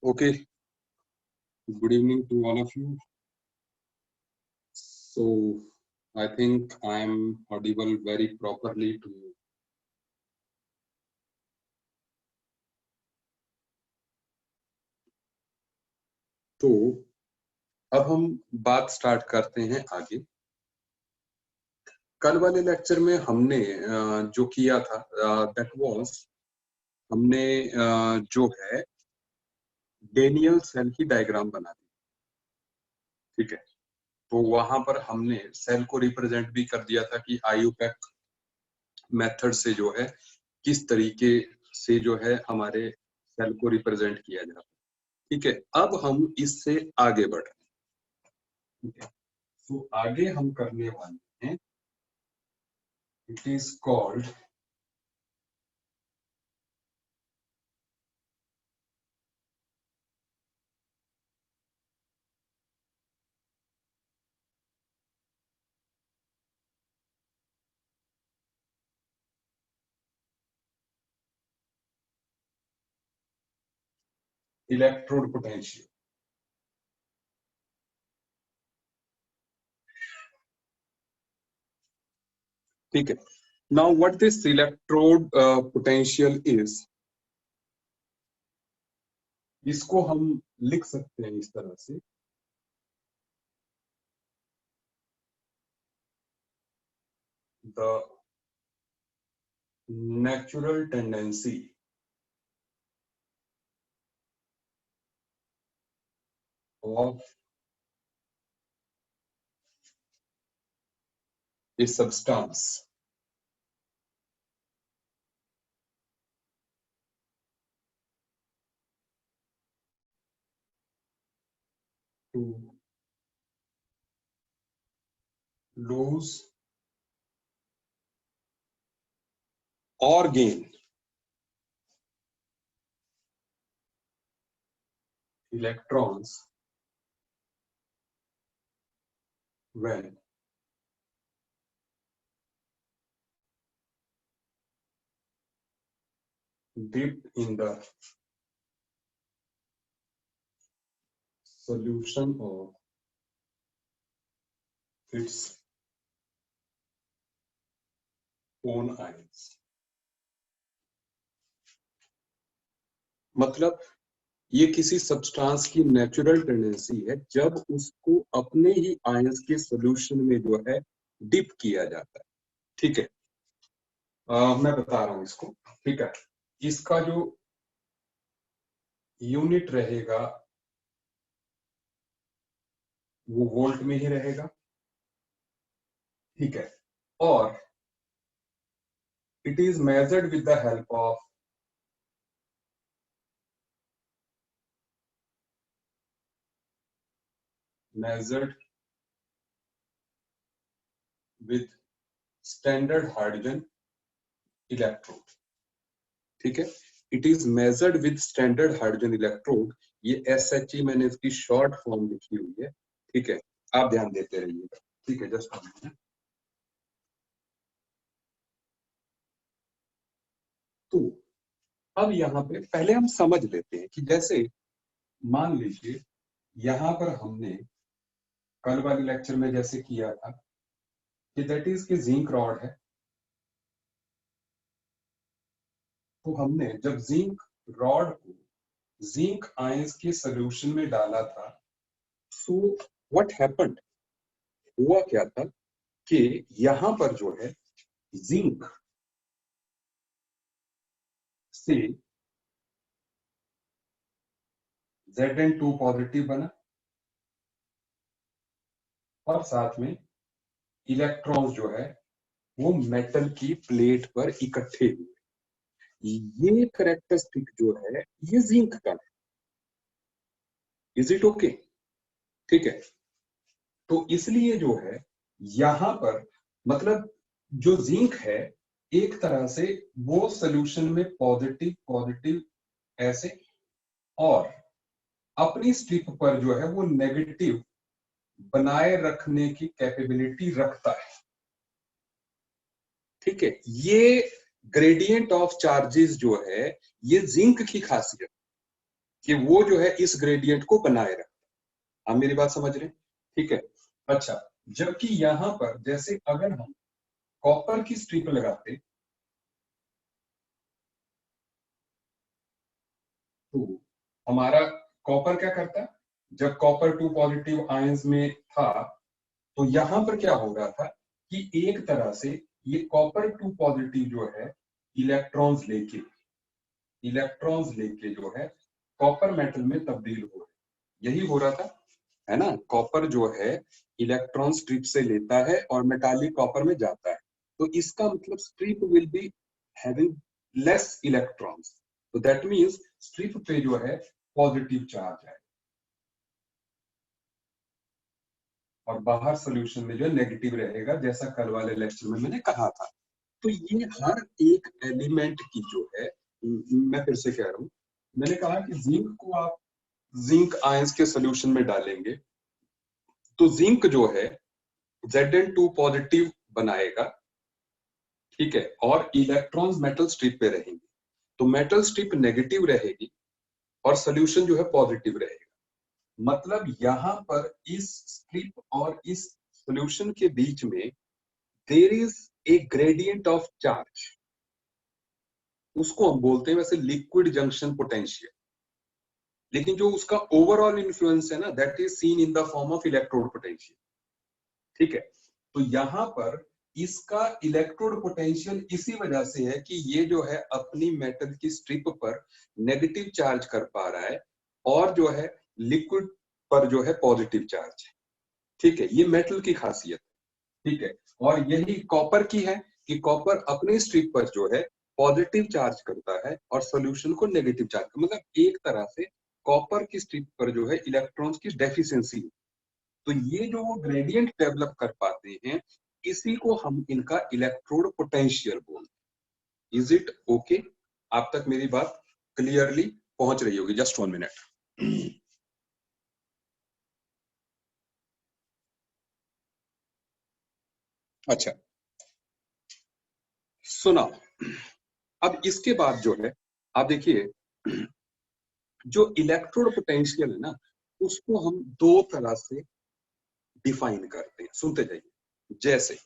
Okay, good evening to all of you. So, I think I am audible very properly to you. तो अब हम बात start करते हैं आगे। कल वाले लेक्चर में हमने जो किया था दैट वाज हमने जो है डेनियल सेल की डायग्राम बना दी। ठीक है, तो वहां पर हमने सेल को रिप्रेजेंट भी कर दिया था कि आईयूपैक मेथड से जो है किस तरीके से जो है हमारे सेल को रिप्रेजेंट किया जाता है। ठीक है, अब हम इससे आगे बढ़ रहे हैं। ठीक है, तो आगे हम करने वाले हैं, it is called electrode potential. ठीक है, now what this electrode potential is, इसको हम लिख सकते हैं इस तरह से, the natural tendency of a substance to lose or gain electrons when dipped in the solution of its own ions। मतलब ये किसी सब्सटेंस की नेचुरल टेंडेंसी है जब उसको अपने ही आयंस के सॉल्यूशन में जो है डिप किया जाता है। ठीक है, मैं बता रहा हूं इसको। ठीक है, इसका जो यूनिट रहेगा वो वोल्ट में ही रहेगा। ठीक है, और it is measured with the help of measured with standard hydrogen electrode। ठीक है, it is measured with standard hydrogen electrode. ये SHE मैंने इसकी शॉर्ट फॉर्म लिखी हुई है। ठीक है, आप ध्यान देते रहिएगा। ठीक है, जस्ट तो अब यहाँ पे पहले हम समझ लेते हैं कि जैसे मान लीजिए यहाँ पर हमने कल वाले लेक्चर में जैसे किया था कि दैट इज की जिंक रॉड है। तो हमने जब जिंक रॉड को जिंक आयंस के सॉल्यूशन में डाला था, सो व्हाट हैपेंड, हुआ क्या था कि यहां पर जो है जिंक से Zn2 पॉजिटिव बना और साथ में इलेक्ट्रॉन्स जो है वो मेटल की प्लेट पर इकट्ठे हुए। ये कैरेक्टरिस्टिक जो है ये जिंक का है। Is it okay? ठीक है, तो इसलिए जो है यहां पर मतलब जो जिंक है एक तरह से वो सॉल्यूशन में पॉजिटिव पॉजिटिव ऐसे, और अपनी स्ट्रिप पर जो है वो नेगेटिव बनाए रखने की कैपेबिलिटी रखता है। ठीक है, ये ग्रेडियंट ऑफ चार्जेस जो है ये जिंक की खासियत। कि वो जो है इस ग्रेडियंट को बनाए रखता। आप मेरी बात समझ रहे हैं? ठीक है। अच्छा, जबकि यहां पर जैसे अगर हम कॉपर की स्ट्रिप लगाते तो हमारा कॉपर क्या करता, जब कॉपर 2 पॉजिटिव आयंस में था तो यहां पर क्या हो रहा था कि एक तरह से ये कॉपर 2 पॉजिटिव जो है इलेक्ट्रॉन्स लेके जो है कॉपर मेटल में तब्दील हो रहे, यही हो रहा था, है ना। कॉपर जो है इलेक्ट्रॉन स्ट्रिप से लेता है और मेटालिक कॉपर में जाता है, तो इसका मतलब strip will be having less electrons, तो दैट मींस स्ट्रिप पे जो है पॉजिटिव चार्ज है और बाहर सॉल्यूशन में जो है नेगेटिव रहेगा, जैसा कल वाले लेक्चर में मैंने कहा था। तो ये हर एक एलिमेंट की जो है, मैं फिर से कह रहा हूं, मैंने कहा कि जिंक को आप जिंक आयंस के सॉल्यूशन में डालेंगे तो जिंक जो है Zn2 पॉजिटिव बनाएगा, ठीक है, और इलेक्ट्रॉन्स मेटल स्ट्रिप पे रहेंगे, तो मेटल स्ट्रिप नेगेटिव रहेगी और सॉल्यूशन जो है पॉजिटिव रहेगा। मतलब यहां पर इस स्ट्रिप और इस सॉल्यूशन के बीच में there is a gradient of charge, उसको हम बोलते हैं वैसे लिक्विड जंक्शन पोटेंशियल, लेकिन जो उसका ओवरऑल इन्फ्लुएंस है ना, that is seen in the form of electrode potential, ठीक है। तो यहां पर इसका इलेक्ट्रोड पोटेंशियल इसी वजह से है कि ये जो है अपनी मेटल की स्ट्रिप पर नेगेटिव चार्ज कर पा रहा है और जो है लिक्विड पर जो है पॉजिटिव चार्ज है, ठीक है, ये मेटल की खासियत, ठीक है। और यही कॉपर की है कि कॉपर अपनी स्ट्रिप पर जो है पॉजिटिव चार्ज करता है और सॉल्यूशन को नेगेटिव चार्ज, मतलब एक तरह से कॉपर की स्ट्रिप पर जो है इलेक्ट्रॉन्स की डेफिशिएंसी, तो ये जो वो ग्रेडियंट डेवलप कर पाते हैं इसी को हम इनका इलेक्ट्रोड पोटेंशियल बोलते हैं। Is it okay? आप तक मेरी बात क्लियरली पहुंच रही होगी? Just 1 minute. अच्छा, सुना। अब इसके बाद जो है आप देखिए, जो इलेक्ट्रोड पोटेंशियल है ना, उसको हम दो तरह से डिफाइन करते हैं, सुनते जाइए। जैसे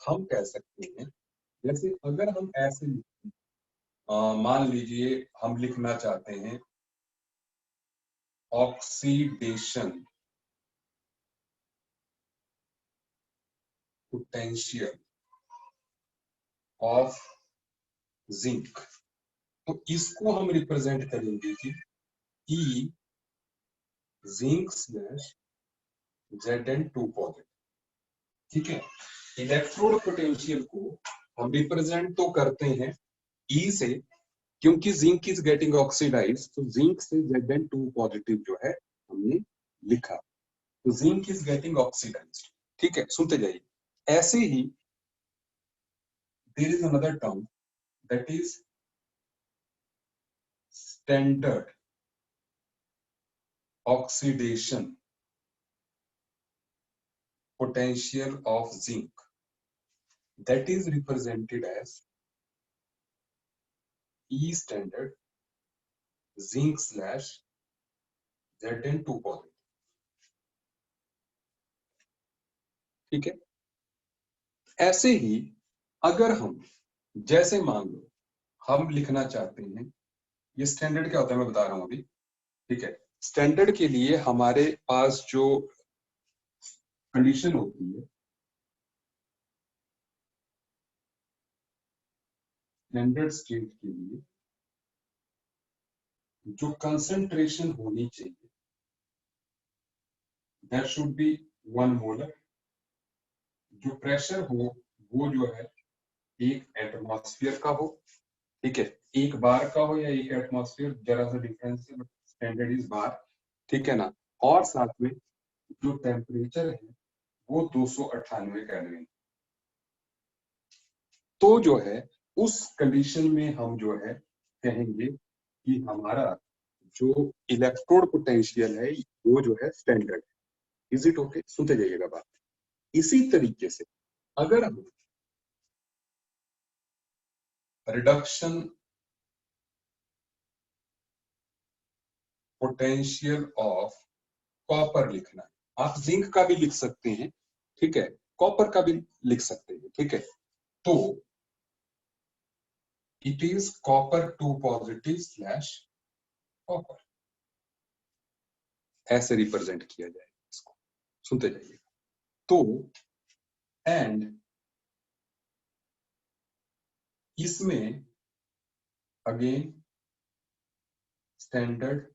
हम कह सकते हैं, जैसे अगर हम ऐसे मान लीजिए हम लिखना चाहते हैं ऑक्सीडेशन पोटेंशियल ऑफ जिंक, तो इसको हम रिप्रेजेंट करेंगे कि ई जिंक स्लैश Zn2 पॉजिटिव, ठीक है। इलेक्ट्रोड पोटेंशियल को हम रिप्रेजेंट तो करते हैं ई से, क्योंकि जिंक इज गेटिंग ऑक्सीडाइज, तो जिंक से Zn2 पॉजिटिव जो है हमने लिखा, तो जिंक इज गेटिंग ऑक्सीडाइज्ड, ठीक है। सुनते जाइए। ऐसे ही there is another term that is standard oxidation potential of zinc, that is represented as E standard zinc slash Zn2 positive, ठीक है। ऐसे ही अगर हम जैसे मान लो हम लिखना चाहते हैं, ये स्टैंडर्ड क्या होता है मैं बता रहा हूं अभी, ठीक है। स्टैंडर्ड के लिए हमारे पास जो कंडीशन होती है, स्टैंडर्ड स्टेट के लिए जो कंसंट्रेशन होनी चाहिए दैट शुड बी 1 मोलर, जो प्रेशर हो वो जो है 1 एटमॉस्फेयर का हो, ठीक है। 1 बार का हो या 1 एटमॉस्फेयर, जरा सा डिफरेंस है, बट स्टैंडर्ड इज बार, ठीक है ना। और साथ में जो टेम्परेचर है वो 298 केल्विन, तो जो है उस कंडीशन में हम जो है कहेंगे कि हमारा जो इलेक्ट्रोड पोटेंशियल है वो जो है स्टैंडर्ड। Is it okay? सुनते जाइएगा बात। इसी तरीके से अगर हम रिडक्शन पोटेंशियल ऑफ कॉपर लिखना है। आप जिंक का भी लिख सकते हैं, ठीक है, कॉपर का भी लिख सकते हैं, ठीक है। तो it is copper 2 positive slash copper, ऐसे रिप्रेजेंट किया जाएगा इसको, सुनते जाइए। तो एंड इसमें again standard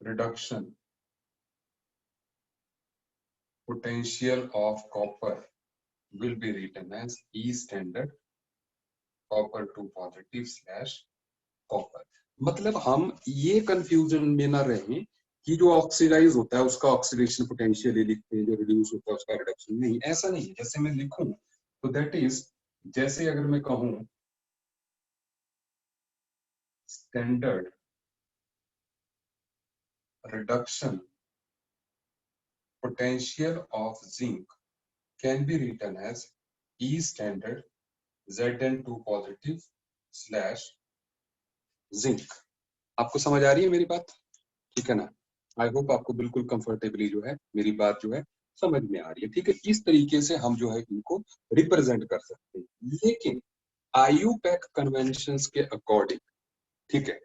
reduction potential of copper will be written as E standard copper 2 positive slash copper। मतलब हम ये कंफ्यूजन में ना रहें कि जो ऑक्सीडाइज होता है उसका ऑक्सीडेशन पोटेंशियल लिखते हैं, जो रिड्यूस होता है उसका रिडक्शन, नहीं, ऐसा नहीं है। जैसे मैं लिखूं तो दैट इज, जैसे अगर मैं कहूं standard reduction potential of zinc can be written as E standard Zn2 positive slash zinc। आपको समझ आ रही है मेरी बात, ठीक है ना? आई होप आपको बिल्कुल कंफर्टेबली जो है मेरी बात जो है समझ में आ रही है, ठीक है। इस तरीके से हम जो है इनको रिप्रेजेंट कर सकते हैं, लेकिन आईयूपैक कन्वेंशंस के अकॉर्डिंग, ठीक है,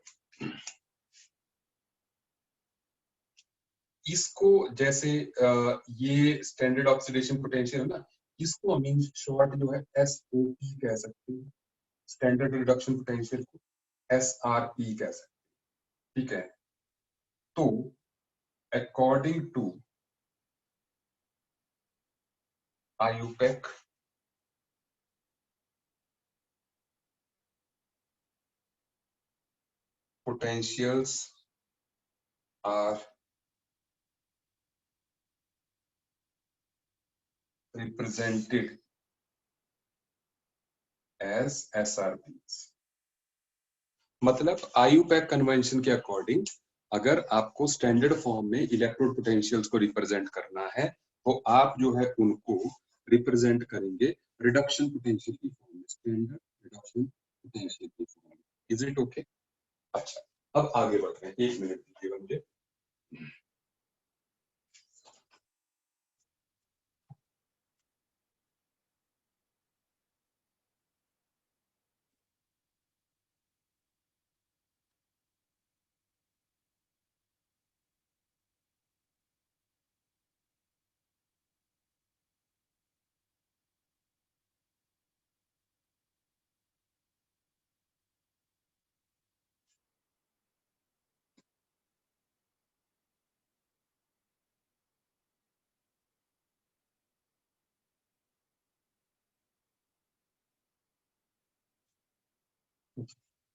इसको जैसे ये स्टैंडर्ड ऑक्सीडेशन पोटेंशियल है ना, इसको हम इन शॉर्ट जो है एसओपी कह सकते हैं, स्टैंडर्ड रिडक्शन पोटेंशियल को एसआरपी कह सकते हैं, ठीक है। तो according to IUPAC potentials are represented as SRPs। मतलब IUPAC कन्वेंशन के अकॉर्डिंग अगर आपको स्टैंडर्ड फॉर्म में इलेक्ट्रोड पोटेंशियल्स को रिप्रेजेंट करना है तो आप जो है उनको रिप्रेजेंट करेंगे रिडक्शन पोटेंशियल की फॉर्म में, स्टैंडर्ड रिडक्शन पोटेंशियल की फॉर्म में। Is it okay? अच्छा, अब आगे बढ़ रहे हैं, 1 मिनट दीजिए मुझे।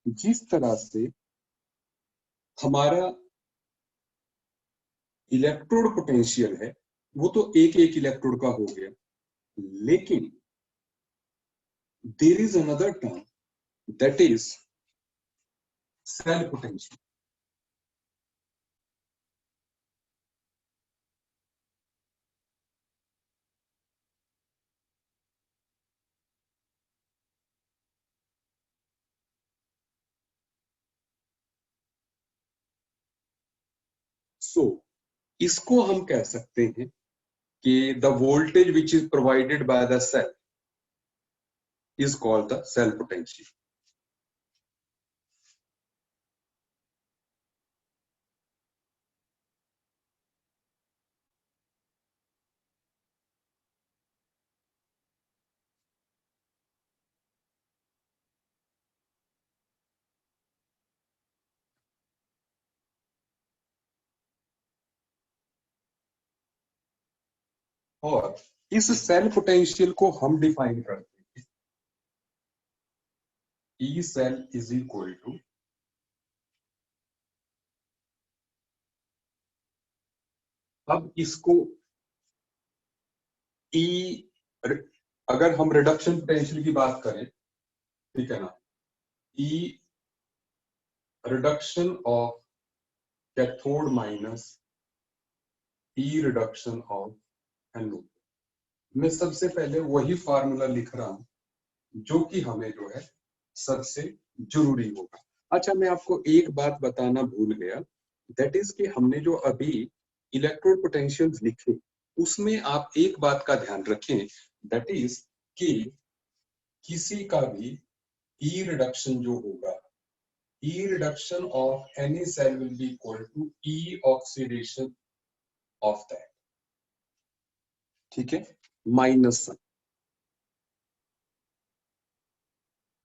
जिस तरह से हमारा इलेक्ट्रोड पोटेंशियल है वो तो एक एक इलेक्ट्रोड का हो गया, लेकिन there is another term that is cell potential. So इसको हम कह सकते हैं कि the voltage which is provided by the cell is called the cell potential. और इस सेल पोटेंशियल को हम डिफाइन करते हैं, E cell is equal to, अब इसको ई, अगर हम रिडक्शन पोटेंशियल की बात करें, ठीक है ना, E reduction of cathode minus E reduction of anode. मैं सबसे पहले वही फार्मूला लिख रहा हूं जो कि हमें जो है सबसे जरूरी होगा। अच्छा, मैं आपको एक बात बताना भूल गया, दैट इज कि हमने जो अभी इलेक्ट्रोड पोटेंशियल्स लिखे, उसमें आप एक बात का ध्यान रखें, दैट इज कि किसी का भी ई रिडक्शन जो होगा, E reduction of any cell will be equal to E oxidation of that, ठीक है, माइनस,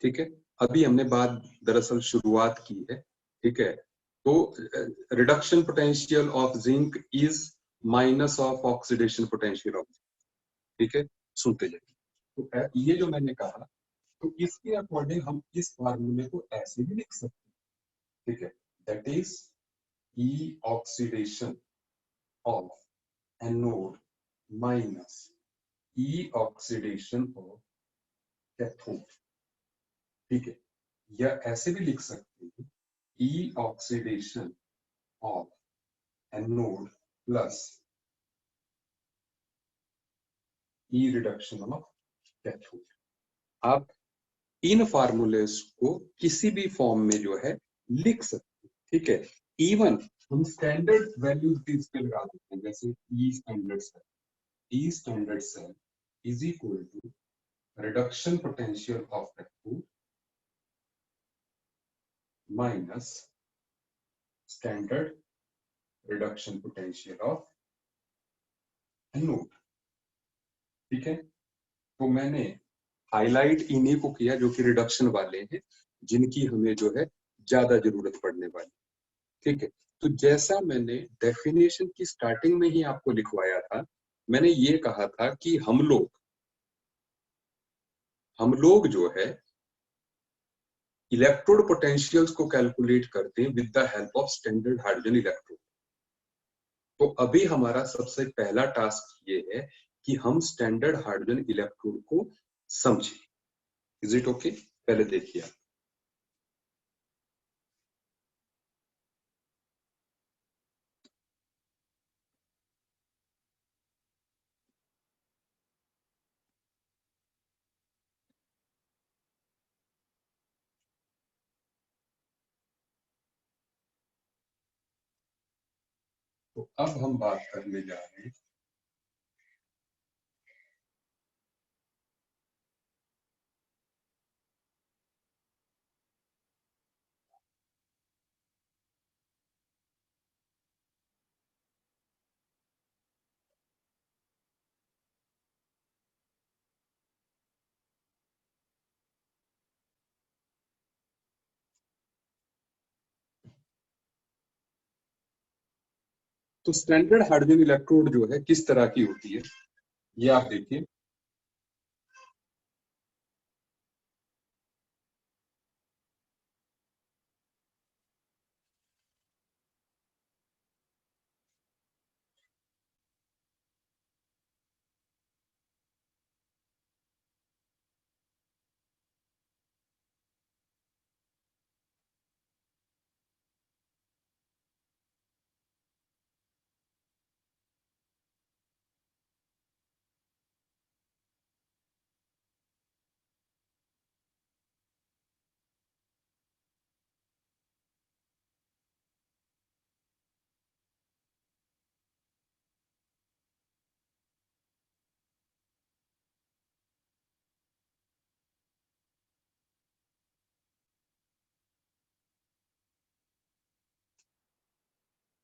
ठीक है। अभी हमने बात दरअसल शुरुआत की है, ठीक है। तो reduction potential of zinc is minus of oxidation potential of, ठीक है, सुनते जाइए। तो ये जो मैंने कहा, तो इसके अकॉर्डिंग हम इस फार्मूले को ऐसे भी लिख सकते हैं, ठीक है, that is E oxidation of anode minus E oxidation of cathode, ठीक है। या ऐसे भी लिख सकते हैं E oxidation of anode plus E reduction of cathode. आप इन फार्मूलेस को किसी भी फॉर्म में जो है लिख सकते हैं, ठीक है। इवन हम स्टैंडर्ड वैल्यूज भी इस पे लगा देते हैं, जैसे E standard cell is equal to reduction potential of cathode minus standard reduction potential of anode, ठीक है। तो मैंने हाईलाइट इन्हीं को किया जो कि रिडक्शन वाले हैं, जिनकी हमें जो है ज्यादा जरूरत पड़ने वाली, ठीक है। तो जैसा मैंने डेफिनेशन की स्टार्टिंग में ही आपको लिखवाया था, मैंने ये कहा था कि हम लोग जो है इलेक्ट्रोड पोटेंशियल्स को कैलकुलेट करते हैं with the help of standard hydrogen electrode. तो अभी हमारा सबसे पहला टास्क ये है कि हम स्टैंडर्ड हाइड्रोजन इलेक्ट्रोड को समझें। Is it okay? पहले देखिए आप। तो अब हम बात करने जा रहे हैं तो स्टैंडर्ड हाइड्रोजन इलेक्ट्रोड जो है किस तरह की होती है, ये आप देखिए।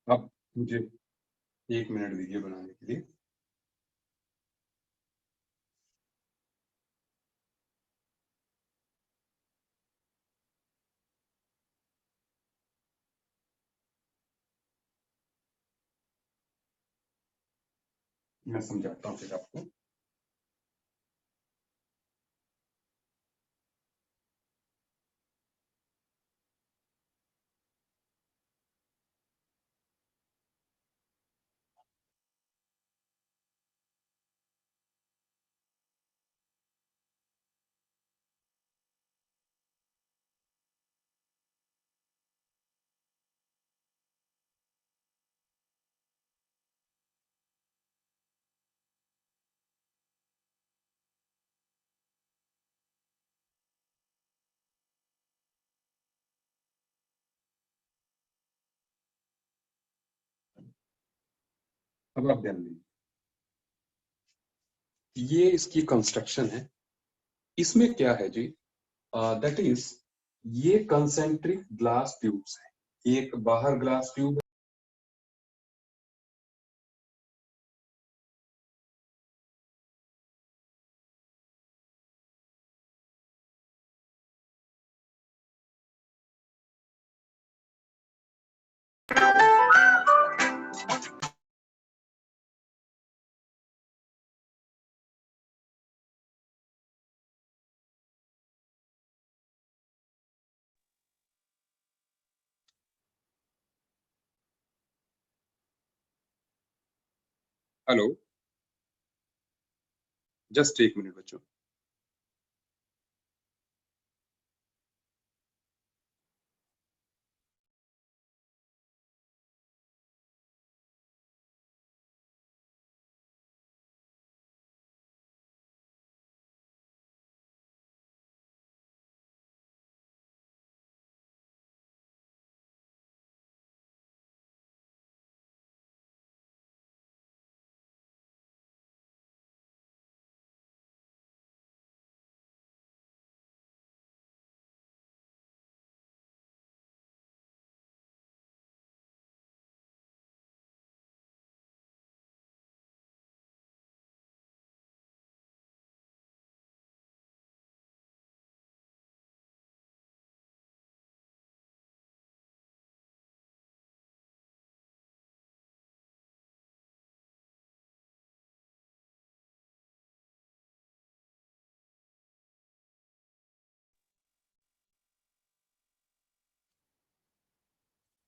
अब मुझे 1 मिनट दीजिए बनाने के लिए। मैं समझाता हूँ फिर आपको। अब आप ध्यान दीजिए, ये इसकी कंस्ट्रक्शन है। इसमें क्या है जी, दैट इज ये कंसेंट्रिक ग्लास ट्यूब्स है। एक बाहर ग्लास ट्यूब, हेलो, जस्ट एक मिनट बच्चों।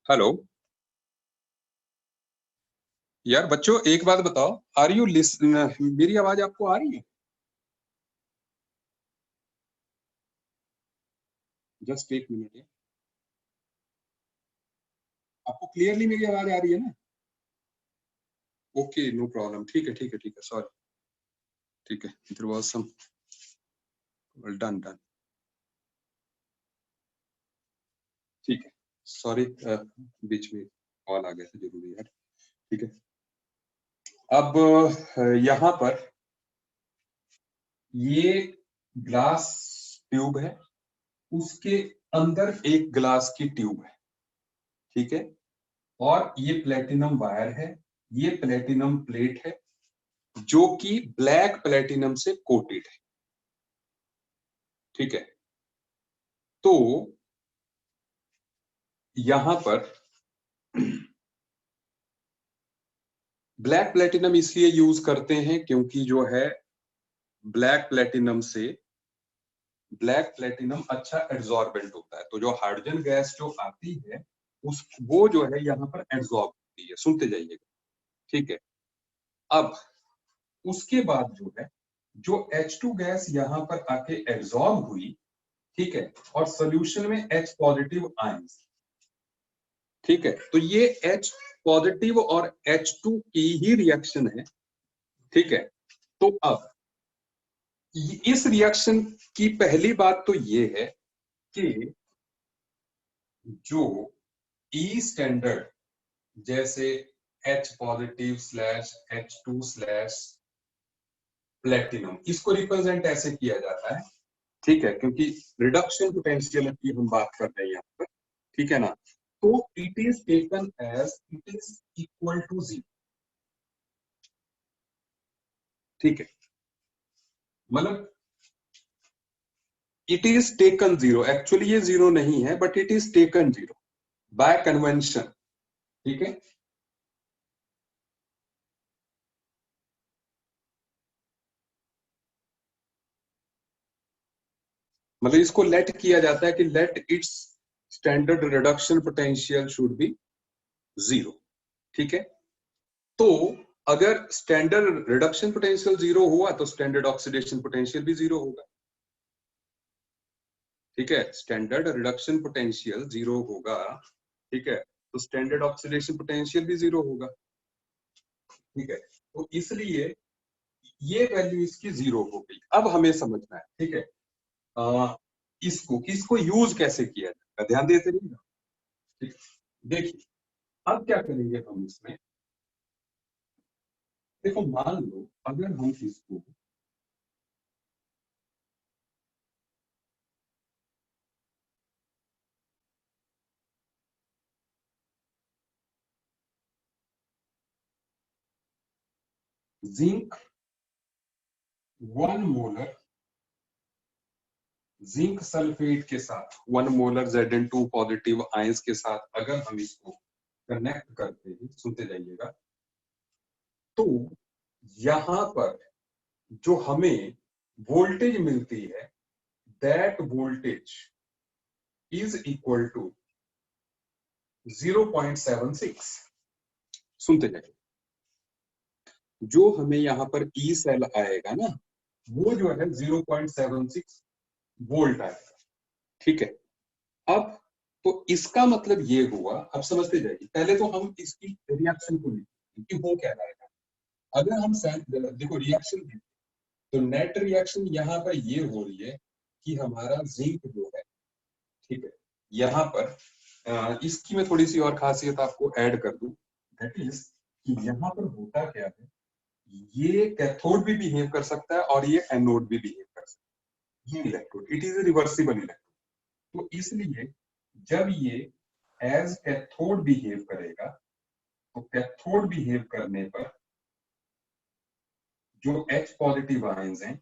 हेलो यार बच्चों, एक बात बताओ, आर यू लिसन, मेरी आवाज आपको आ रही है? जस्ट एक मिनट है, आपको क्लियरली मेरी आवाज आ रही है ना? ओके, नो प्रॉब्लम, ठीक है ठीक है ठीक है, सॉरी, ठीक है, there was some, done done, ठीक है, सॉरी, बीच में कॉल आ गया था जरूरी यार, ठीक है। अब यहाँ पर ये ग्लास ट्यूब है, उसके अंदर एक ग्लास की ट्यूब है, ठीक है, और ये प्लेटिनम वायर है, ये प्लेटिनम प्लेट है जो कि ब्लैक प्लेटिनम से कोटेड है, ठीक है। तो यहां पर ब्लैक प्लेटिनम इसलिए यूज करते हैं क्योंकि जो है ब्लैक प्लेटिनम से, ब्लैक प्लेटिनम अच्छा एड्सॉर्बेंट होता है, तो जो हाइड्रोजन गैस जो आती है उस वो जो है यहाँ पर एड्सॉर्ब होती है, सुनते जाइएगा, ठीक है। अब उसके बाद जो है, जो H2 गैस यहाँ पर आके एब्जॉर्ब हुई, ठीक है, और सोल्यूशन में H पॉजिटिव आयंस, ठीक है, तो ये H पॉजिटिव और H2 की ही रिएक्शन है, ठीक है। तो अब इस रिएक्शन की पहली बात तो ये है कि जो ई स्टैंडर्ड, जैसे H positive slash H2 slash platinum, इसको रिप्रेजेंट ऐसे किया जाता है, ठीक है, क्योंकि रिडक्शन पोटेंशियल की हम बात कर रहे हैं यहाँ पर, ठीक है ना। तो it is taken as it is equal to 0, ठीक है, मतलब इट इज टेकन 0, एक्चुअली ये 0 नहीं है, but it is taken 0 by convention, ठीक है। मतलब इसको लेट किया जाता है कि let its standard reduction potential should be 0, ठीक है। तो अगर स्टैंडर्ड रिडक्शन पोटेंशियल 0 हुआ तो स्टैंडर्ड ऑक्सीडेशन पोटेंशियल भी 0 होगा, ठीक है, स्टैंडर्ड रिडक्शन पोटेंशियल 0 होगा, ठीक है, तो स्टैंडर्ड ऑक्सीडेशन पोटेंशियल भी 0 होगा, ठीक है। तो इसलिए ये वैल्यू इसकी 0 हो गई। अब हमें समझना है, ठीक है, इसको इसको यूज कैसे किया जाएगा, ध्यान देते रहिएगा, ठीक है। देखिए, अब क्या करेंगे हम इसमें, देखो मान लो अगर हम इसको जिंक 1 मोलर जिंक सल्फेट के साथ 1 मोलर Zn2 पॉजिटिव आयंस के साथ अगर हम इसको कनेक्ट करते हैं, सुनते जाइएगा, तो यहां पर जो हमें वोल्टेज मिलती है that voltage is equal to 0.76। सुनते जाइए, जो हमें यहाँ पर ई सेल आएगा ना वो जो है 0.76 वोल्ट आएगा। ठीक है, अब तो इसका मतलब ये हुआ, अब समझते जाइए, पहले तो हम इसकी रिएक्शन को लिखें कि वो क्या आएगा। अगर हम देखो रिएक्शन तो नेट रिएक्शन यहाँ पर ये हो रही है कि हमारा जिंक जो है, ठीक है, यहाँ पर इसकी मैं थोड़ी सी और खासियत आपको ऐड कर दूं, दैट इज कि यहाँ पर होता क्या है, ये कैथोड भी बिहेव कर सकता है और ये एनोड भी बिहेव कर सकता है। ये electrode it is reversible electrode, तो इसलिए जब ये एज कैथोड बिहेव करेगा तो कैथोड बिहेव करने पर जो H पॉजिटिव आयंस हैं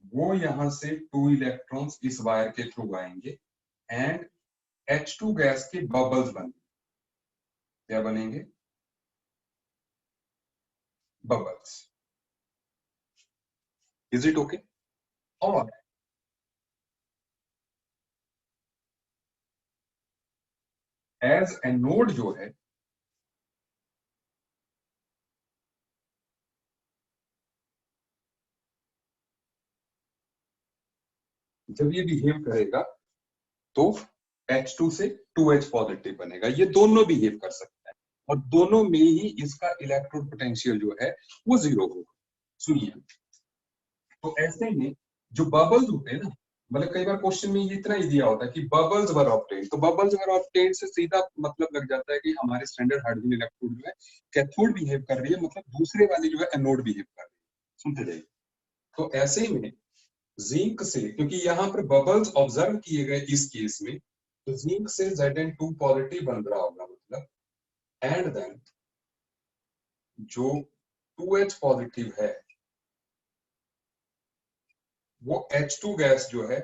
वो यहां से 2 इलेक्ट्रॉन्स इस वायर के थ्रू आएंगे एंड H2 गैस के बबल्स बनेंगे। क्या बनेंगे? बबल्स। Is it okay? और एज एनोड जो है जब ये बिहेव करेगा तो H2 से 2H पॉजिटिव बनेगा। ये दोनों बिहेव कर सकता है और दोनों में ही इसका इलेक्ट्रोड पोटेंशियल जो है वो 0 होगा। सुनिए, तो ऐसे में जो बबल्स होते हैं ना, मतलब कई बार क्वेश्चन में ये इतना ही दिया होता है कि बबल्स वर ऑब्टेन्ड, तो बबल्स वर ऑब्टेन्ड से सीधा मतलब लग जाता है कि हमारे स्टैंडर्ड हाइड्रोजन इलेक्ट्रोड जो है कैथोड बिहेव कर रही है, मतलब दूसरे वाले जो है एनोड बिहेव कर रही है। सुनते जाइए, तो ऐसे में जिंक से, क्योंकि यहाँ पर बबल्स ऑब्जर्व किए गए इस केस में, तो जिंक से Zn2 पॉजिटिव बन रहा होगा, मतलब एंड देन जो 2H पॉजिटिव है वो H2 गैस जो है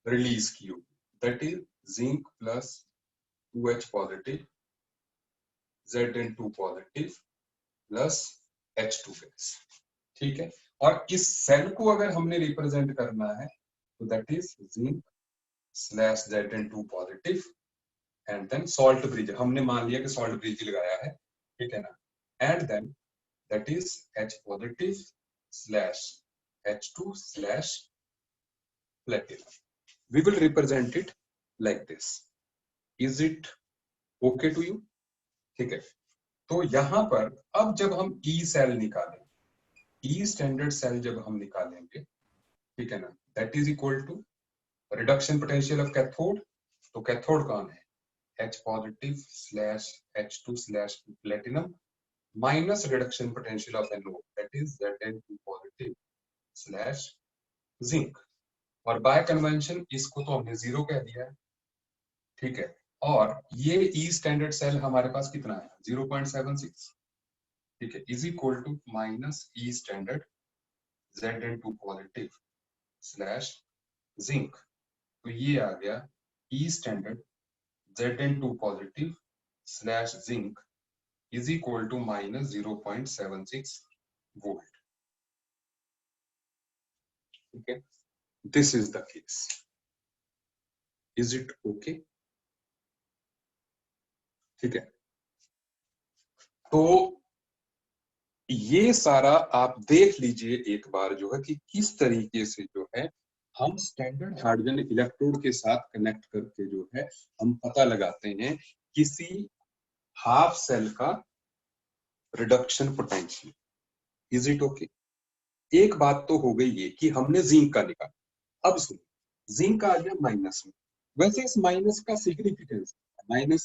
रिलीज की होगी, that is zinc plus 2H positive Zn2 positive plus H2 gas. ठीक है, और इस सेल को अगर हमने रिप्रेजेंट करना है तो that is zinc slash Zn2 positive and then salt bridge, हमने मान लिया कि सॉल्ट ब्रिज लगाया है, ठीक है ना, and then that is H positive slash H2 slash platinum. We will represent it like this. Is it okay to you? ठीक है, तो यहां पर अब जब हम E सेल निकालें, E स्टैंडर्ड सेल जब हम निकालेंगे, ठीक है ना, that is equal to reduction potential of cathode, तो कैथोड कौन है? H positive slash H2 slash platinum minus reduction potential of anode, that is Zn2 positive slash zinc, और बाय कन्वेंशन इसको तो हमने 0 कह दिया है। ठीक है, और ये ई स्टैंडर्ड सेल हमारे पास कितना है? 0.76। ठीक है, is equal to minus E standard Zn2 positive slash zinc, तो ये आ गया E standard Zn2 positive slash zinc is equal to minus 0.76 volt. ठीक है, this is the case. Is it okay? ठीक है, तो ये सारा आप देख लीजिए एक बार जो है कि किस तरीके से जो है हम स्टैंडर्ड हाइड्रोजन इलेक्ट्रोड के साथ कनेक्ट करके जो है हम पता लगाते हैं किसी हाफ सेल का reduction potential. Is it okay? एक बात तो हो गई ये कि हमने जिंक का निकाला। अब सुनिए, जिंक आ गया माइनस में, वैसे इस माइनस का सिग्निफिकेंस, माइनस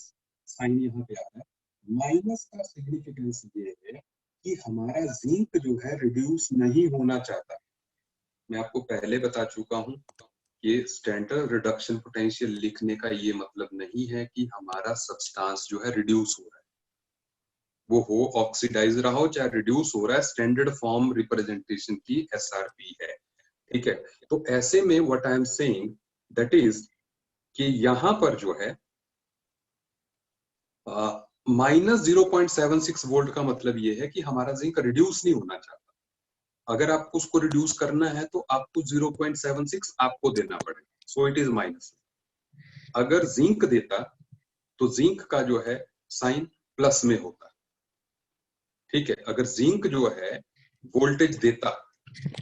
साइन यहाँ पे आ रहा है, माइनस का सिग्निफिकेंस ये है कि हमारा जिंक जो है रिड्यूस नहीं होना चाहता। मैं आपको पहले बता चुका हूं, ये स्टैंडर्ड रिडक्शन पोटेंशियल लिखने का ये मतलब नहीं है कि हमारा सब्सटेंस जो है रिड्यूस हो रहा है, वो हो ऑक्सीडाइज रहा हो चाहे रिड्यूस हो रहा है, स्टैंडर्ड फॉर्म रिप्रेजेंटेशन की एसआरपी है। ठीक है, तो ऐसे में what I am saying that is कि यहां पर जो है -0.76 वोल्ट का मतलब ये है कि हमारा जिंक रिड्यूस नहीं होना चाहता। अगर आपको उसको रिड्यूस करना है तो आपको 0.76 आपको देना पड़ेगा, सो इट इज माइनस। अगर जिंक देता तो जिंक का जो है साइन प्लस में होता। ठीक है, अगर जिंक जो है वोल्टेज देता,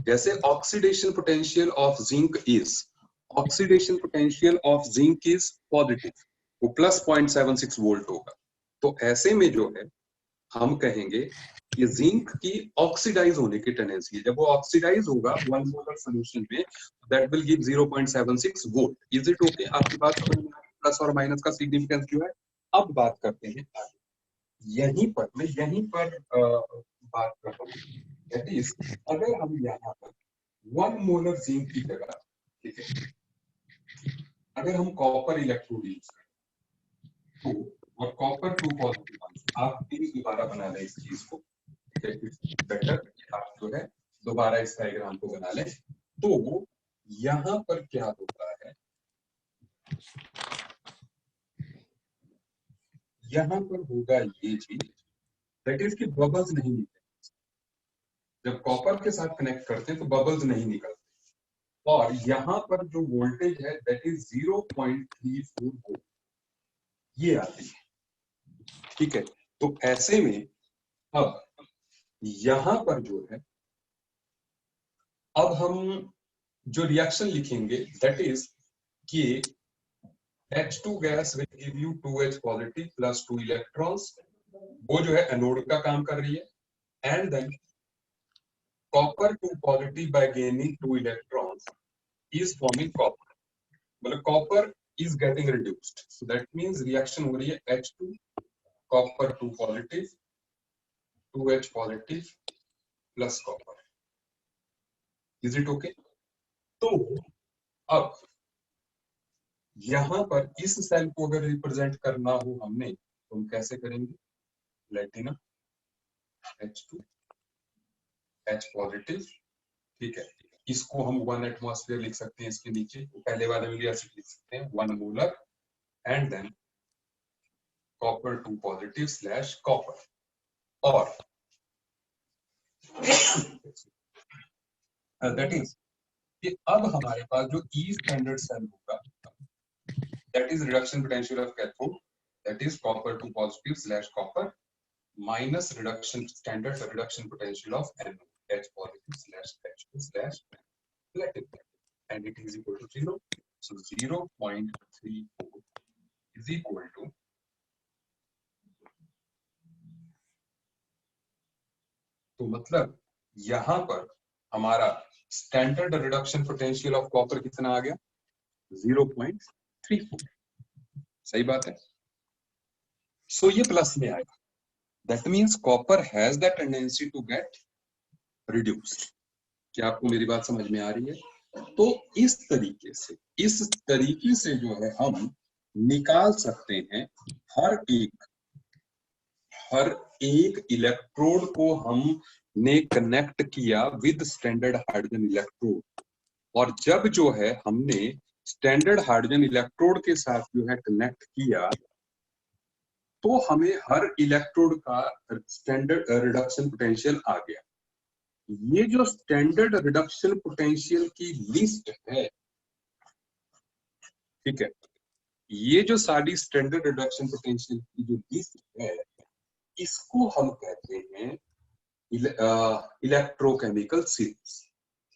जैसे oxidation potential of zinc is, oxidation potential of zinc is positive, वो +0.76 वोल्ट होगा। तो ऐसे में जो है हम कहेंगे कि जिंक की ऑक्सीडाइज होने की टेंडेंसी है। जब वो ऑक्सीडाइज होगा 1 मोलर सॉल्यूशन में, that will give 0.76 volt. Is it okay? आपकी बात समझ में आ रही है? प्लस और माइनस का सिग्निफिकेंस जो है। अब बात करते हैं आगे। यहीं पर बात कर रहा हूँ, दैट इज अगर हम यहाँ पर 1 मोलर जिंक की जगह, ठीक है, अगर हम कॉपर इलेक्ट्रोड यूज करें तो, और कॉपर 2 पॉजिटिव, आप प्लीज दोबारा बना लें इस चीज को, बेटर आप जो है दोबारा इस डायग्राम को बना लें। तो यहां पर क्या होता है, यहां पर होगा ये चीज, दैट इज कि बबल्स नहीं निकलते। जब कॉपर के साथ कनेक्ट करते हैं तो बबल्स नहीं निकलते, और यहां पर जो वोल्टेज है दैट इज 0.34 वोल्ट, ये आती है। ठीक है, तो ऐसे में अब यहां पर जो है, अब हम जो रिएक्शन लिखेंगे दैट इज कि H2 gas will give you 2H positive plus 2 electrons, वो जो है एनोड का काम कर रही है। And then copper 2 positive by gaining 2 electrons is forming copper, मतलब copper is getting reduced, so that means reaction हो रही है H2 copper 2 positive 2H positive plus copper. Is it okay? तो अब यहां पर इस सेल को अगर रिप्रेजेंट करना हो हमने तो हम कैसे करेंगे, प्लेटिनम H2 H पॉजिटिव, ठीक है, इसको हम 1 एटमॉस्फेयर लिख सकते हैं, इसके नीचे पहले वाले में लिख सकते हैं 1 molar, and then copper 2 positive slash copper. और दैट इज कि अब हमारे पास जो ई स्टैंडर्ड सेल होगा that is reduction potential of cathode, that is copper 2 positive slash copper minus reduction standard reduction potential of anode H positive slash H2 slash platinum, and it is equal to 0. So 0.34 is equal to, तो मतलब यहां पर हमारा standard reduction potential of copper कितना आ गया, 0.34। सही बात है। सो ये प्लस में आएगा, that means copper has the tendency to get reduced. क्या आपको मेरी बात समझ में आ रही है? तो इस तरीके से जो है हम निकाल सकते हैं हर एक हर एक इलेक्ट्रोड को हमने कनेक्ट किया विद स्टैंडर्ड हाइड्रोजन इलेक्ट्रोड, और जब जो है हमने स्टैंडर्ड हाइड्रोजन इलेक्ट्रोड के साथ जो है कनेक्ट किया तो हमें हर इलेक्ट्रोड का स्टैंडर्ड रिडक्शन पोटेंशियल आ गया। ये जो स्टैंडर्ड रिडक्शन पोटेंशियल की लिस्ट है, ठीक है, ये जो सारी स्टैंडर्ड रिडक्शन पोटेंशियल की जो लिस्ट है, इसको हम कहते हैं इलेक्ट्रोकेमिकल सीरीज।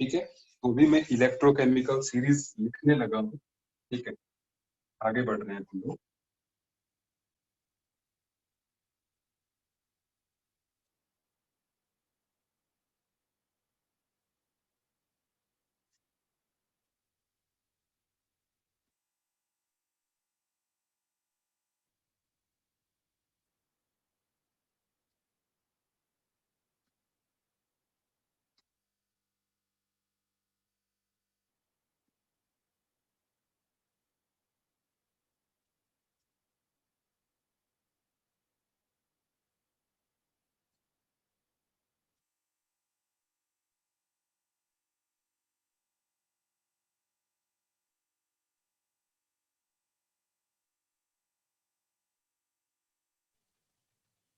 ठीक है, तो भी मैं इलेक्ट्रोकेमिकल सीरीज लिखने लगा हूं। ठीक है, आगे बढ़ रहे हैं हम लोग।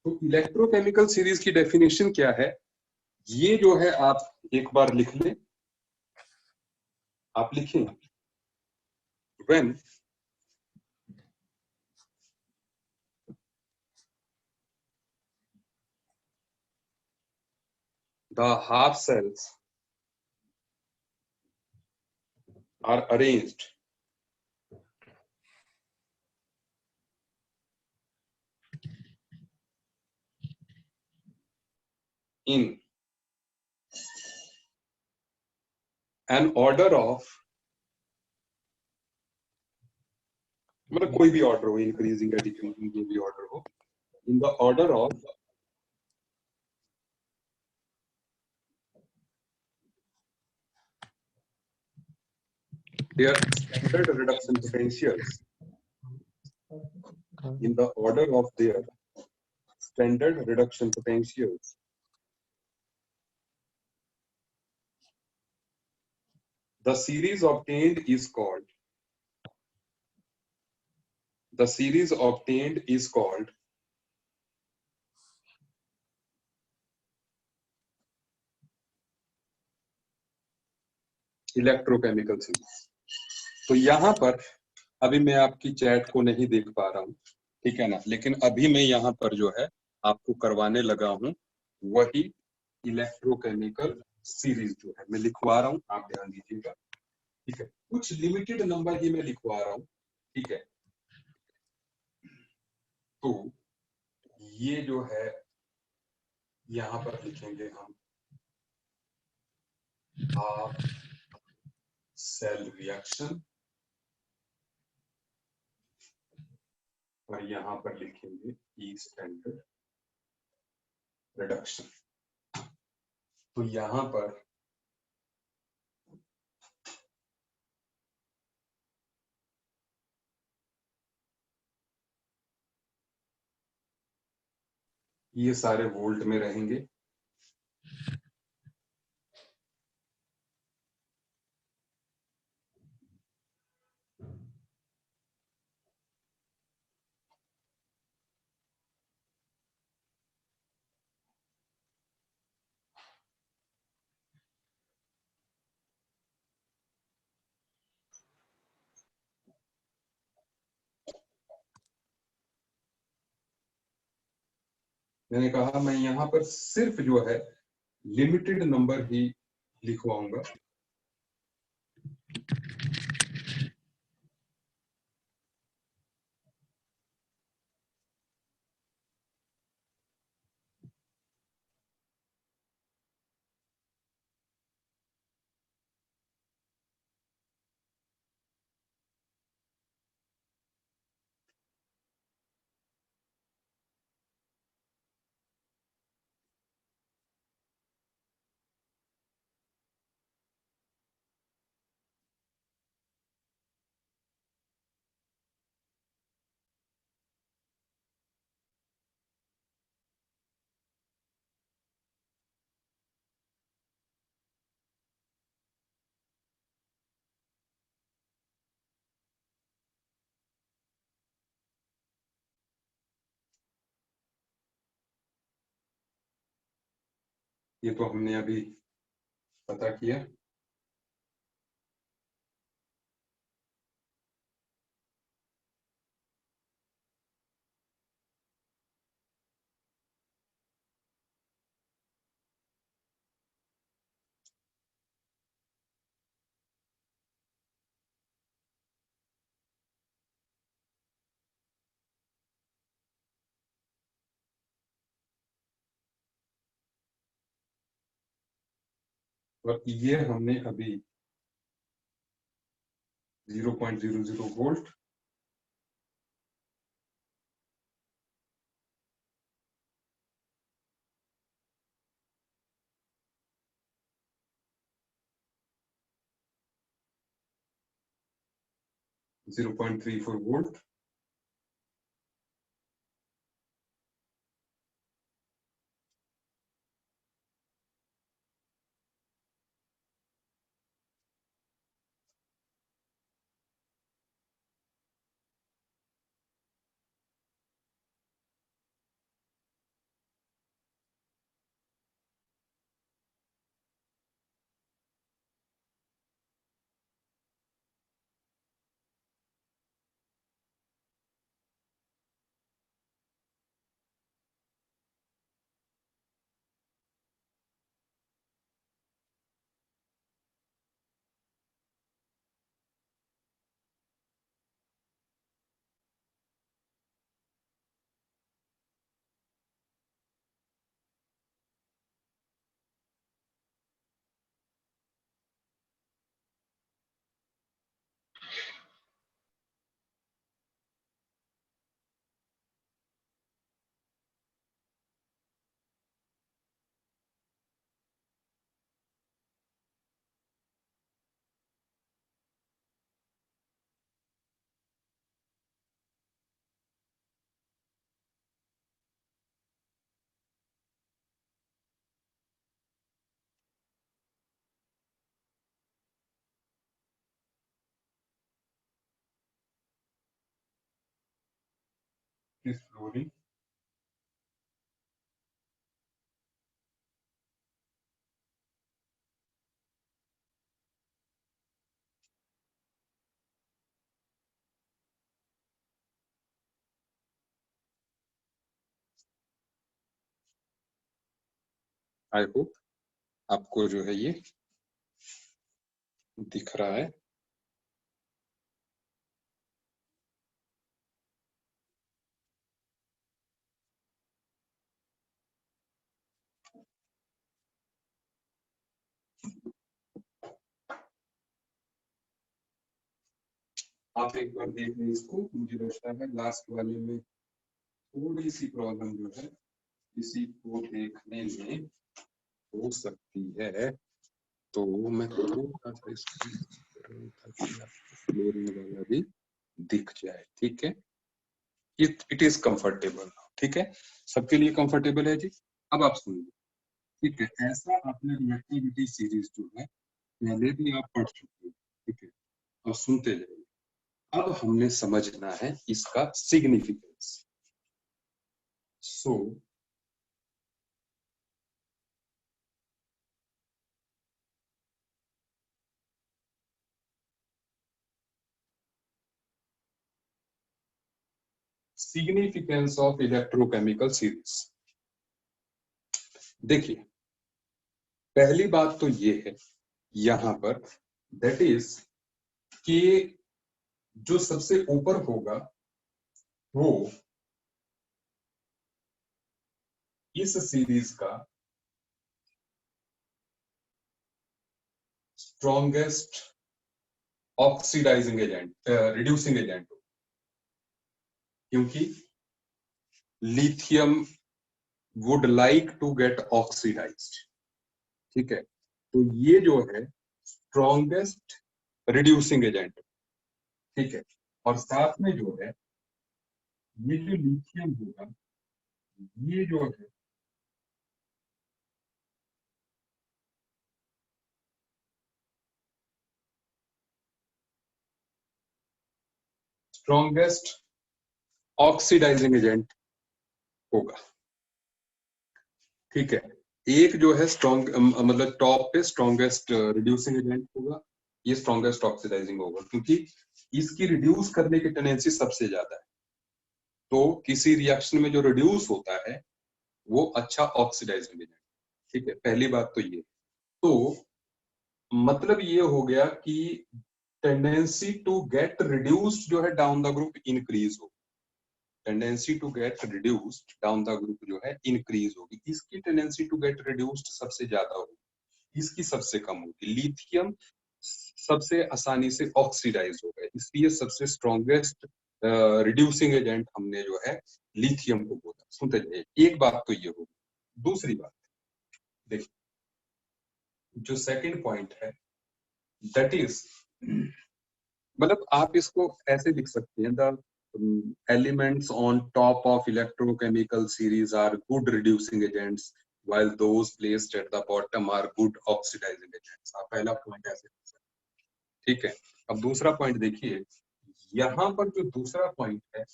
तो इलेक्ट्रोकेमिकल सीरीज की डेफिनेशन क्या है, ये जो है आप एक बार लिख लें, आप लिखें when the half cells are arranged in an order of, मतलब कोई भी ऑर्डर हो, इंक्रीजिंग या डिक्रीजिंग जो भी ऑर्डर हो, in the order of their standard reduction potentials, in the order of their standard reduction potentials, the series obtained is called electrochemical series. तो यहां पर अभी मैं आपकी चैट को नहीं देख पा रहा हूं, ठीक है ना, लेकिन अभी मैं यहाँ पर जो है आपको करवाने लगा हूं वही इलेक्ट्रोकेमिकल सीरीज जो है मैं लिखवा रहा हूं, आप ध्यान दीजिएगा, ठीक है। कुछ लिमिटेड नंबर ही मैं लिखवा रहा हूं, ठीक है। तो ये जो है यहाँ पर लिखेंगे हम हाफ सेल रिएक्शन, और यहाँ पर लिखेंगे ई स्टैंडर्ड रिडक्शन। तो यहाँ पर ये सारे वोल्ट में रहेंगे, मैंने कहा मैं यहाँ पर सिर्फ जो है लिमिटेड नंबर ही लिखवाऊंगा। ये तो हमने अभी पता किया। और ये हमने अभी 0.00 volt, zero point three four volt, is fluorine. I hope आपको जो है ये दिख रहा है। आप एक बार देख लें इसको, मुझे लगता है लास्ट वाले में थोड़ी सी प्रॉब्लम जो है इसी को देखने में हो सकती है, तो मैं थोड़ा सा इसको ताकि आपको फ्लोरिंग वाला भी दिख जाए। ठीक है, इट इज कंफर्टेबल। ठीक है, सबके लिए कंफर्टेबल है जी। अब आप सुनिए, ठीक है, ऐसा आपने रिएक्टिविटी सीरीज जो है पहले भी आप पढ़ चुके हैं। ठीक है, अब सुनते जाइए। अब हमने समझना है इसका significance. So significance of electrochemical series. देखिए, पहली बात तो ये है यहां पर, दैट इज कि जो सबसे ऊपर होगा वो इस सीरीज का strongest oxidizing agent, reducing agent, क्योंकि lithium would like to get oxidized. ठीक है, तो ये जो है स्ट्रॉन्गेस्ट रिड्यूसिंग एजेंट। ठीक है, और साथ में जो है ये जो लिथियम होगा ये जो है स्ट्रॉन्गेस्ट ऑक्सीडाइजिंग एजेंट होगा। ठीक है, एक जो है स्ट्रॉन्ग मतलब टॉप पे स्ट्रॉन्गेस्ट रिड्यूसिंग एजेंट होगा, ये स्ट्रॉन्गेस्ट ऑक्सीडाइजिंग होगा, क्योंकि इसकी रिड्यूस करने की टेंडेंसी सबसे ज्यादा है। तो किसी रिएक्शन में जो रिड्यूस होता है वो अच्छा ऑक्सीडाइजिंग एजेंट। ठीक है, पहली बात तो ये। तो मतलब ये हो गया कि टेंडेंसी टू गेट रिड्यूस्ड जो है डाउन द ग्रुप इंक्रीज हो, tendency to get reduced down the group जो है इंक्रीज होगी। इसकी टेंडेंसी टू गेट रिड्यूस्ड सबसे ज्यादा होगी, इसकी सबसे कम होगी। लिथियम सबसे आसानी से ऑक्सीडाइज हो गए, इसलिए सबसे स्ट्रॉन्गेस्ट रिड्यूसिंग एजेंट हमने जो है लिथियम को बोला। सुनते जाइए, एक बात तो ये होगी। दूसरी बात देखिए, जो सेकंड पॉइंट है दैट इज, मतलब आप इसको ऐसे लिख सकते हैं, the elements on top of electrochemical series are good reducing agents while those placed at the bottom are good oxidizing agents। आप पहला पॉइंट ऐसे लिख सकते हैं। ठीक है, अब दूसरा पॉइंट देखिए, यहां पर जो दूसरा पॉइंट है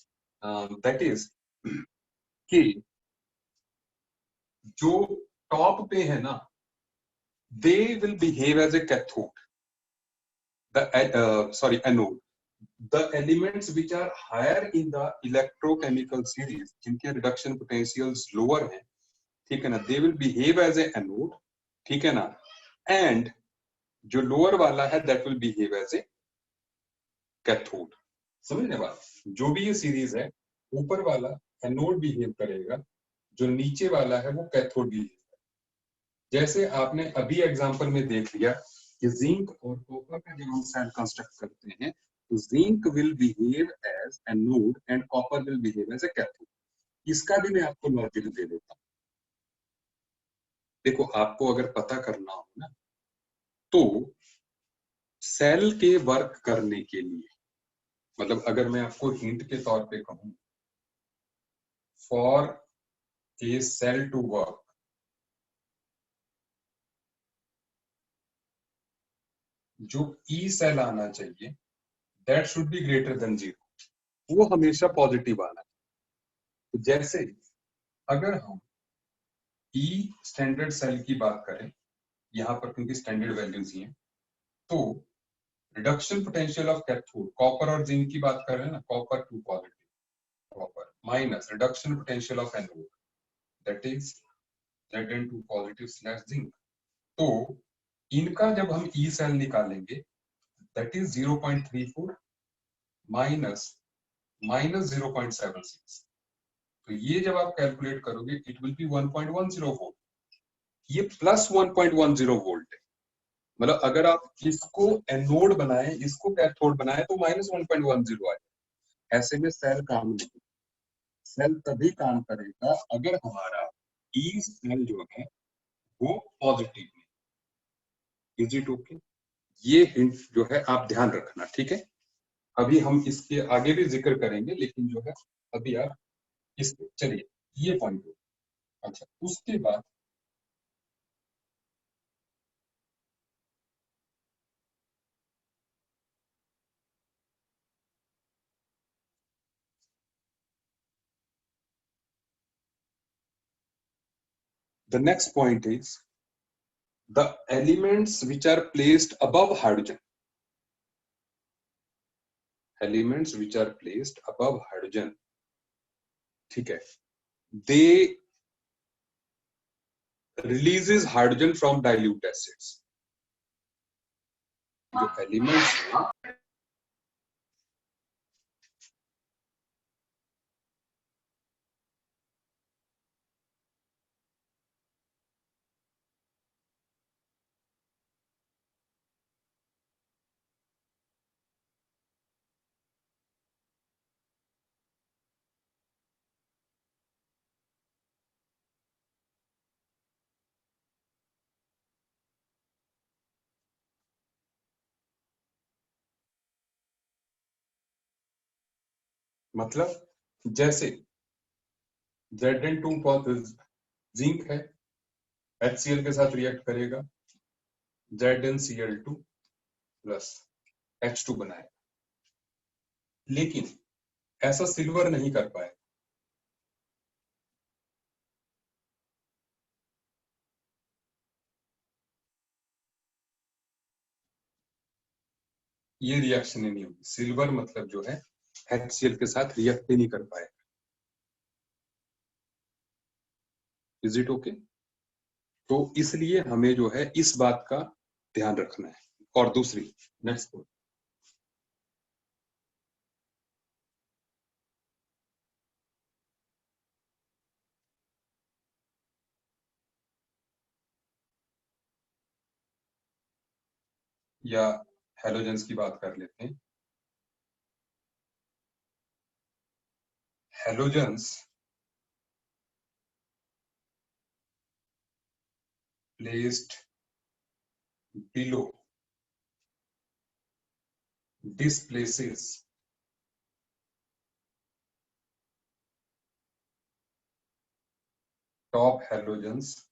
दैट इज कि जो टॉप पे है ना, they will behave as a cathode, anode। The elements which are higher in the electrochemical series, जिनके reduction potentials lower हैं, ठीक है ना, they will behave as a anode। ठीक है ना, and जो lower वाला है that will behave as a cathode। समझने बात, जो भी ये सीरीज है, ऊपर वाला एनोड बिहेव करेगा, जो नीचे वाला है वो कैथोड बिहेव करेगा। जैसे आपने अभी एग्जांपल में देख लिया कि जिंक और कॉपर का जब हम सेल कंस्ट्रक्ट करते हैं तो zinc will behave as anode and copper will behave as a cathode. इसका भी मैं आपको लॉजिक दे देता हूँ। देखो, आपको अगर पता करना हो ना, तो सेल के वर्क करने के लिए, मतलब अगर मैं आपको हिंट के तौर पे कहूं, for a cell to work, जो ई सेल आना चाहिए that should be greater than zero, वो हमेशा पॉजिटिव आना चाहिए। तो जैसे अगर हम ई स्टैंडर्ड सेल की बात करें, यहाँ पर क्योंकि स्टैंडर्ड वैल्यूज ही हैं, तो reduction potential of cathode, copper और जिंक की बात कर रहे हैं ना, copper two positive copper minus reduction potential of anode that is Zn2 positive slash zinc. तो इनका जब हम ई सेल निकालेंगे दैट इज 0.34 माइनस माइनस 0.76, तो ये जब आप कैलकुलेट करोगे इट विल बी 1.10 वोल्ट, ये प्लस 1.10 वोल्ट है। मतलब अगर आप इसको एनोड बनाए, इसको कैथोड बनाए तो माइनस 1.10 आए। ऐसे में सेल काम नहीं, सेल तभी काम करेगा अगर हमारा ई सेल जो है वो पॉजिटिव है। Is it okay? ये हिंट जो है आप ध्यान रखना, ठीक है। अभी हम इसके आगे भी जिक्र करेंगे, लेकिन जो है अभी आप इसको चलिए, ये पॉइंट हो। अच्छा, उसके बाद the next point is the elements which are placed above hydrogen. Elements which are placed above hydrogen, ठीक है, they releases hydrogen from dilute acids. जो एलिमेंट्स हैं, मतलब जैसे Zn2 जिंक है, HCl के साथ रिएक्ट करेगा, ZnCl2 प्लस H2 बनाएगा, लेकिन ऐसा सिल्वर नहीं कर पाए। ये रिएक्शन ही नहीं होगी, सिल्वर मतलब जो है HCl के साथ रिएक्ट ही नहीं कर पाए। Is it okay? तो इसलिए हमें जो है इस बात का ध्यान रखना है। और दूसरी नेक्स्ट पॉइंट, या हेलोजेंस की बात कर लेते हैं। Halogens placed below displaces top halogens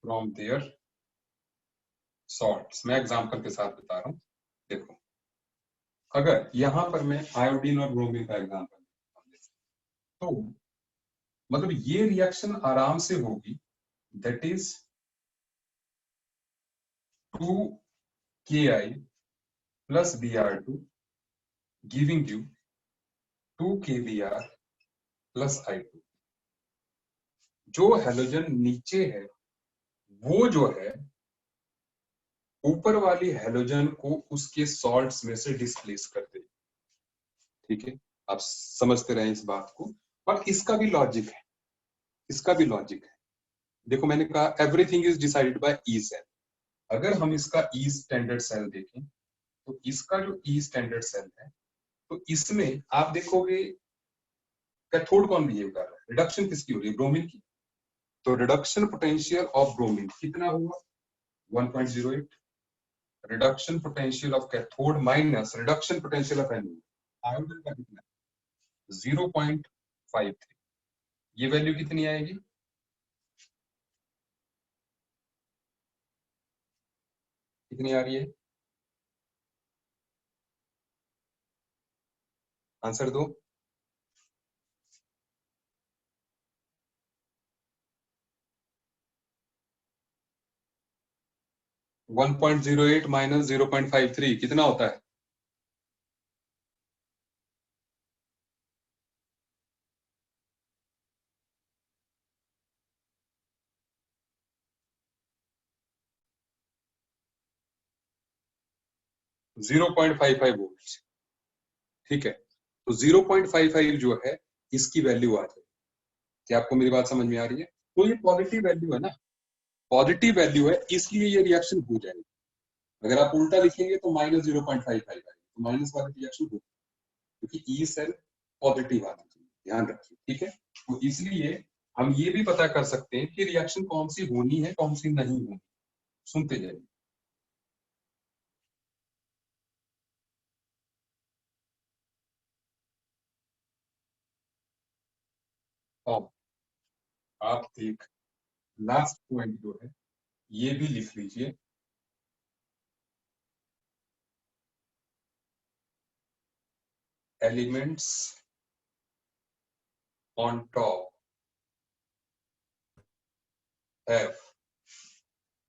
from their salts। मैं एग्जांपल के साथ बता रहा हूं, देखो अगर यहां पर मैं आयोडीन और ब्रोमीन का एग्जांपल, तो मतलब ये रिएक्शन आराम से होगी, that is 2Ki plus Br2 giving you 2kBr plus I2। जो हेलोजन नीचे है वो जो है ऊपर वाली हेलोजन को उसके सॉल्ट्स में से डिस्प्लेस कर दे, ठीक है। आप समझते रहे इस बात को, पर इसका भी लॉजिक है, इसका भी लॉजिक है। देखो मैंने कहा everything is decided by E cell. अगर हम इसका ई स्टैंडर्ड सेल देखें, तो इसका जो ई स्टैंडर्ड सेल है, तो इसमें आप देखोगे कैथोड कौन बिहेव कर रहा है, रिडक्शन किसकी हो रही है, ब्रोमीन की। तो रिडक्शन पोटेंशियल ऑफ ब्रोमीन कितना हुआ, 1.08। Reduction potential of cathode minus reduction potential of anode, iodine का कितना, 0.53। ये वैल्यू कितनी आएगी, कितनी आ रही है, आंसर दो। 1.08 माइनस 0.53 कितना होता है? Zero point five five volt. ठीक है, तो 0.55 जो है इसकी वैल्यू आ जाएगी। क्या आपको मेरी बात समझ में आ रही है? तो ये पॉजिटिव वैल्यू है ना, पॉजिटिव वैल्यू है, इसलिए ये रिएक्शन हो जाएगी। अगर आप उल्टा लिखेंगे तो माइनस 0.55 आएगी, तो माइनस वाला रिएक्शन हो, क्योंकि ई सेल पॉजिटिव आना चाहिए, ध्यान रखिए। ठीक है, तो इसलिए हम ये भी पता कर सकते हैं कि रिएक्शन कौन सी होनी है, कौन सी नहीं होनी। सुनते जाइए। अब आप एक लास्ट पॉइंट जो है ये भी लिख लीजिए। Elements on top have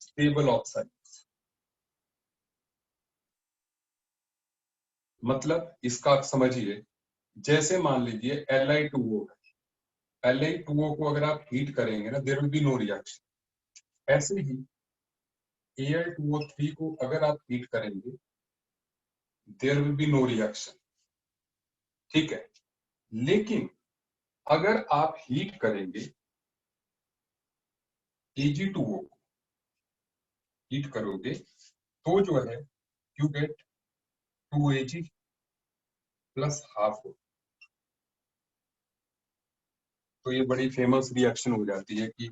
stable oxides. मतलब इसका आप समझिए, जैसे मान लीजिए Li2O है, Li2O को अगर आप हीट करेंगे ना, there will be no reaction. ऐसे ही Al2O3 को अगर आप हीट करेंगे, there will be no reaction. ठीक है, लेकिन अगर आप हीट करेंगे Ag2O को हीट करोगे तो जो है you get 2Ag plus half. तो ये बड़ी फेमस रिएक्शन हो जाती है कि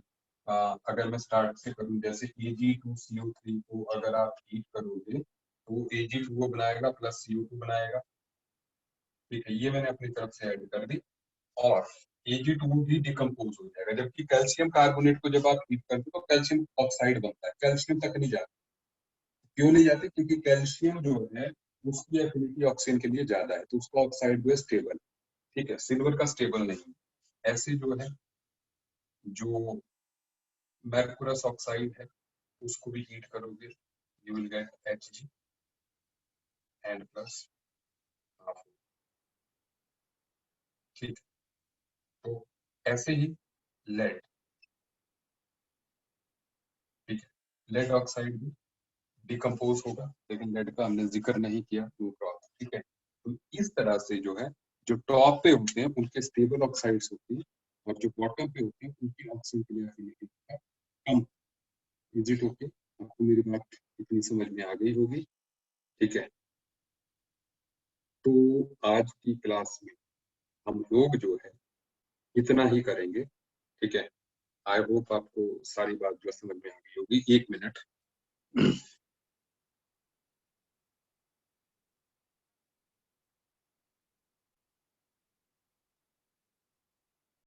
अगर मैं स्टार्ट से करूं, जैसे Ag2CO3 को अगर आप हीट करोगे तो Ag2O बनाएगा प्लस CO2 बनाएगा। ठीक है, ये मैंने अपनी तरफ से ऐड कर दी, और Ag2O भी डिकम्पोज हो जाएगा। जबकि कैल्शियम कार्बोनेट को जब आप हीट करते हो तो कैल्शियम ऑक्साइड बनता है, कैल्शियम तक नहीं जाता। क्यों नहीं जाते? क्योंकि कैल्शियम जो है उसकी एफिनिटी ऑक्सीजन के लिए ज्यादा है, तो उसका ऑक्साइड जो है स्टेबल। ठीक है, सिल्वर का स्टेबल नहीं। ऐसे जो है, जो mercurous ऑक्साइड है उसको भी हीट करोगे, you will get Hg and plus half. ठीक, तो ऐसे ही लेड। ठीक है, लेड ऑक्साइड भी डिकम्पोज होगा, लेकिन लेड का हमने जिक्र नहीं किया, नो प्रॉब्लम। ठीक है, तो इस तरह से जो है, जो टॉप पे होते हैं उनके स्टेबल ऑक्साइड्स होती है, और जो बॉटम पे होते हैं उनकी ऑक्सीजन के लिए affinity come. Is it okay? आपको मेरी बात इतनी समझ में आ गई होगी? ठीक है, तो आज की क्लास में हम लोग जो है इतना ही करेंगे। ठीक है, आई होप आपको सारी बात जो समझ में आ गई होगी। एक मिनट।